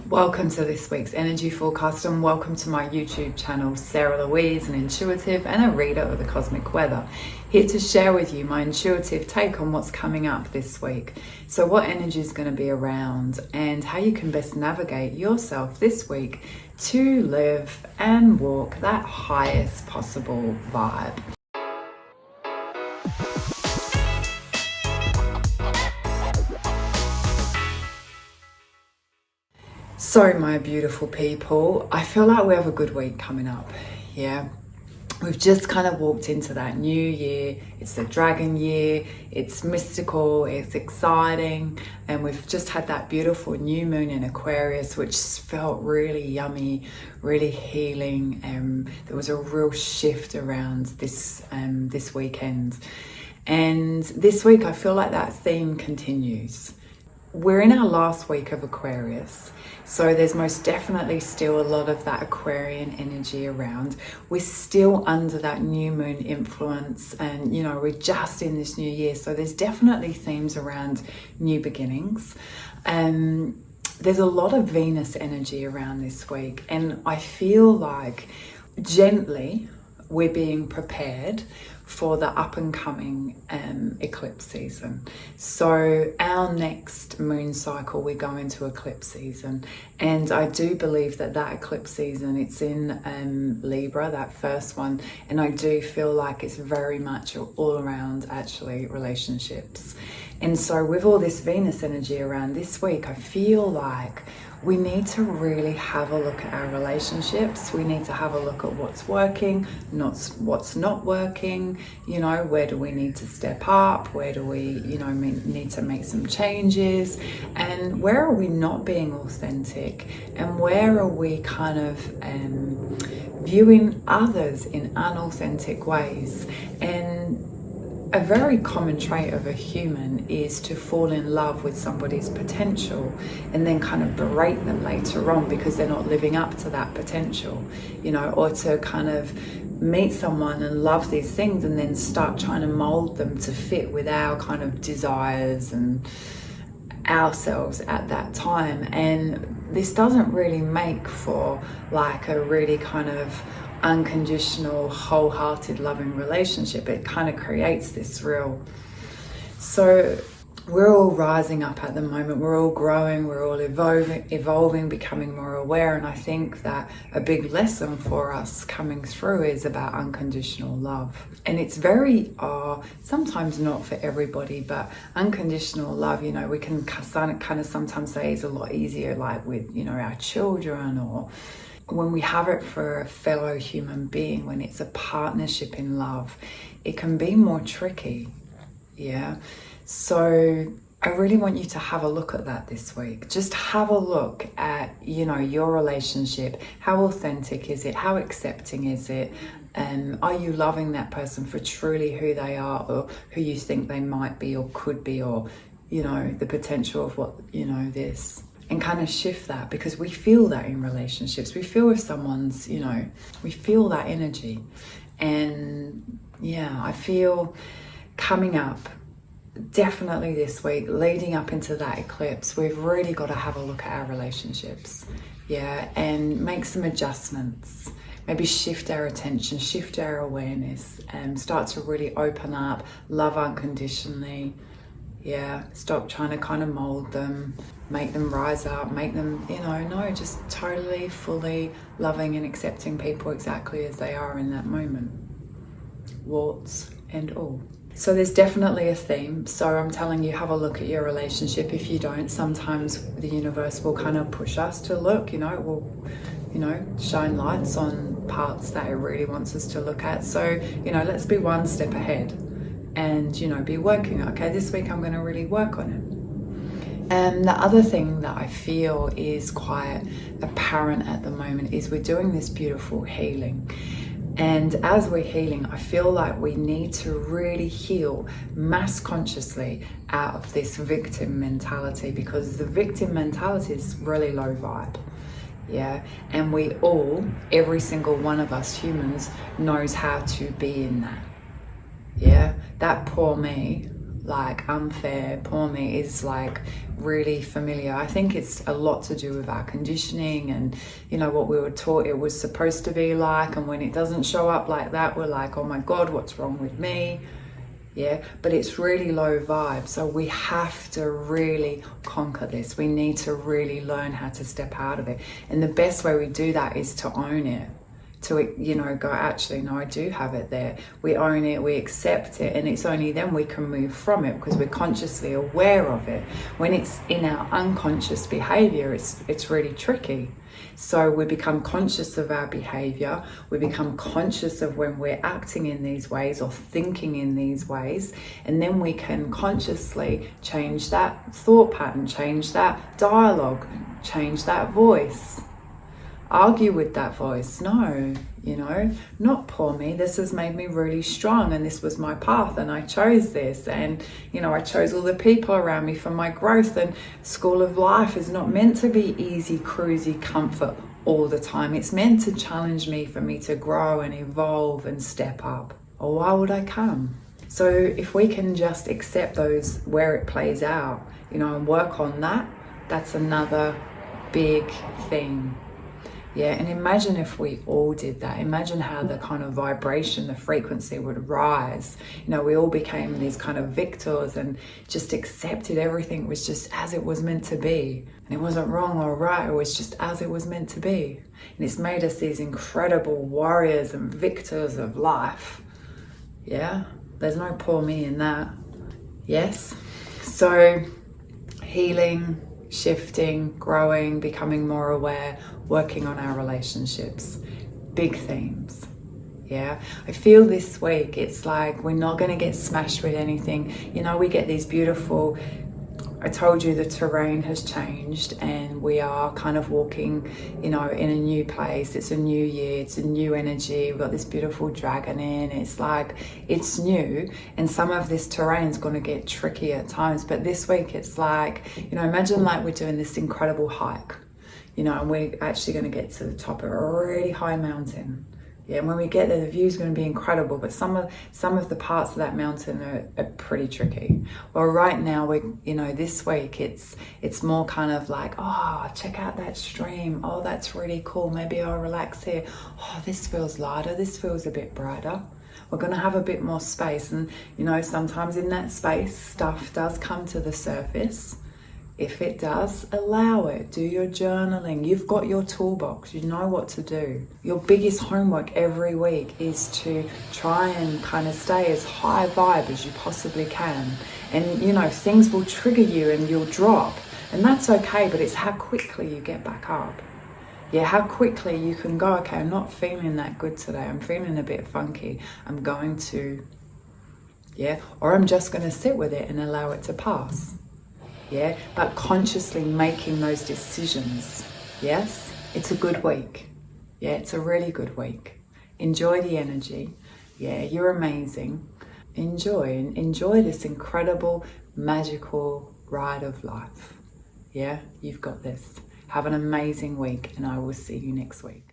Welcome to this week's energy forecast and welcome to my YouTube channel, Sarah Louise, an intuitive and a reader of the cosmic weather. Here to share with you my intuitive take on what's coming up this week. So what energy is going to be around and how you can best navigate yourself this week to live and walk that highest possible vibe. So my beautiful people, I feel like we have a good week coming up, yeah? We've just kind of walked into that new year. It's the dragon year, it's mystical, it's exciting, and we've just had that beautiful new moon in Aquarius, which felt really yummy, really healing. There was a real shift around this weekend. And this week, I feel like that theme continues. We're in our last week of Aquarius, so there's most definitely still a lot of that Aquarian energy around. We're still under that new moon influence, and we're just in this new year, so there's definitely themes around new beginnings. There's a lot of Venus energy around this week, and I feel like gently we're being prepared for the up and coming eclipse season. So our next moon cycle, we go into eclipse season, and I do believe that eclipse season, it's in Libra, that first one, and I do feel like it's very much all around actually relationships. And so with all this Venus energy around this week, I feel like we need to really have a look at our relationships. We need to have a look at what's working, what's not working. Where do we need to step up? Where do we, need to make some changes? And where are we not being authentic? And where are we kind of viewing others in unauthentic ways? And a very common trait of a human is to fall in love with somebody's potential and then kind of berate them later on because they're not living up to that potential, or to kind of meet someone and love these things and then start trying to mold them to fit with our kind of desires and ourselves at that time. And this doesn't really make for like a really kind of unconditional, wholehearted, loving relationship. It kind of creates this real... So we're all rising up at the moment, we're all growing, we're all evolving, becoming more aware, and I think that a big lesson for us coming through is about unconditional love. And it's very, sometimes not for everybody, but unconditional love, we can kind of sometimes say is a lot easier, like with, our children, or when we have it for a fellow human being, when it's a partnership in love, it can be more tricky, yeah? So I really want you to have a look at that this week. Just have a look at, your relationship. How authentic is it? How accepting is it? Are you loving that person for truly who they are, or who you think they might be or could be, or, the potential of what, this? And kind of shift that, because we feel that in relationships. We feel if someone's, we feel that energy. And yeah, I feel coming up, definitely this week, leading up into that eclipse, we've really got to have a look at our relationships, yeah, and make some adjustments. Maybe shift our attention, shift our awareness, and start to really open up, love unconditionally. Yeah, stop trying to kind of mold them, make them rise up, make them, just totally, fully loving and accepting people exactly as they are in that moment, warts and all. So there's definitely a theme. So I'm telling you, have a look at your relationship. If you don't, sometimes the universe will kind of push us to look, it will, shine lights on parts that it really wants us to look at. So, let's be one step ahead. And be working, okay, this week I'm going to really work on it. And the other thing that I feel is quite apparent at the moment is we're doing this beautiful healing. And as we're healing, I feel like we need to really heal mass consciously out of this victim mentality, because the victim mentality is really low vibe. Yeah, and we all, every single one of us humans, knows how to be in that. Yeah, that poor me, like unfair, poor me is like really familiar. I think it's a lot to do with our conditioning and, you know, what we were taught it was supposed to be like, and when it doesn't show up like that, we're like, oh my God, what's wrong with me? Yeah, but it's really low vibe. So we have to really conquer this. We need to really learn how to step out of it. And the best way we do that is to own it. To, you know, go, actually, no, I do have it there. We own it, we accept it, and it's only then we can move from it because we're consciously aware of it. When it's in our unconscious behavior, it's really tricky. So we become conscious of our behavior, we become conscious of when we're acting in these ways or thinking in these ways, and then we can consciously change that thought pattern, change that dialogue, change that voice. Argue with that voice. No, you know, not poor me. This has made me really strong, and this was my path, and I chose this, and, you know, I chose all the people around me for my growth. And school of life is not meant to be easy, cruisy comfort all the time. It's meant to challenge me, for me to grow and evolve and step up. Or why would I come? So if we can just accept those where it plays out, you know, and work on that, that's another big thing. Yeah, and imagine if we all did that. Imagine how the kind of vibration, the frequency would rise. You know, we all became these kind of victors and just accepted everything was just as it was meant to be. And it wasn't wrong or right, it was just as it was meant to be. And it's made us these incredible warriors and victors of life. Yeah, there's no poor me in that. Yes, so healing, shifting, growing, becoming more aware, working on our relationships, big themes. Yeah, I feel this week it's like we're not going to get smashed with anything. You know, we get these beautiful, I told you the terrain has changed and we are kind of walking, you know, in a new place. It's a new year, it's a new energy. We've got this beautiful dragon in. It's like, it's new, and some of this terrain is going to get tricky at times. But this week it's like, you know, imagine like we're doing this incredible hike, you know, and we're actually going to get to the top of a really high mountain. Yeah, and when we get there, the view's going to be incredible, but some of the parts of that mountain are pretty tricky. Well, right now, you know, this week it's more kind of like, oh, check out that stream. Oh, that's really cool. Maybe I'll relax here. Oh, this feels lighter. This feels a bit brighter. We're going to have a bit more space, and you know, sometimes in that space, stuff does come to the surface. If it does, allow it. Do your journaling. You've got your toolbox. You know what to do. Your biggest homework every week is to try and kind of stay as high vibe as you possibly can. And, you know, things will trigger you and you'll drop. And that's okay, but it's how quickly you get back up. Yeah, how quickly you can go, okay, I'm not feeling that good today. I'm feeling a bit funky. I'm going to, yeah, or I'm just going to sit with it and allow it to pass. Yeah, but consciously making those decisions. Yes, it's a good week. Yeah, it's a really good week. Enjoy the energy. Yeah, you're amazing. Enjoy this incredible, magical ride of life. Yeah, you've got this. Have an amazing week, and I will see you next week.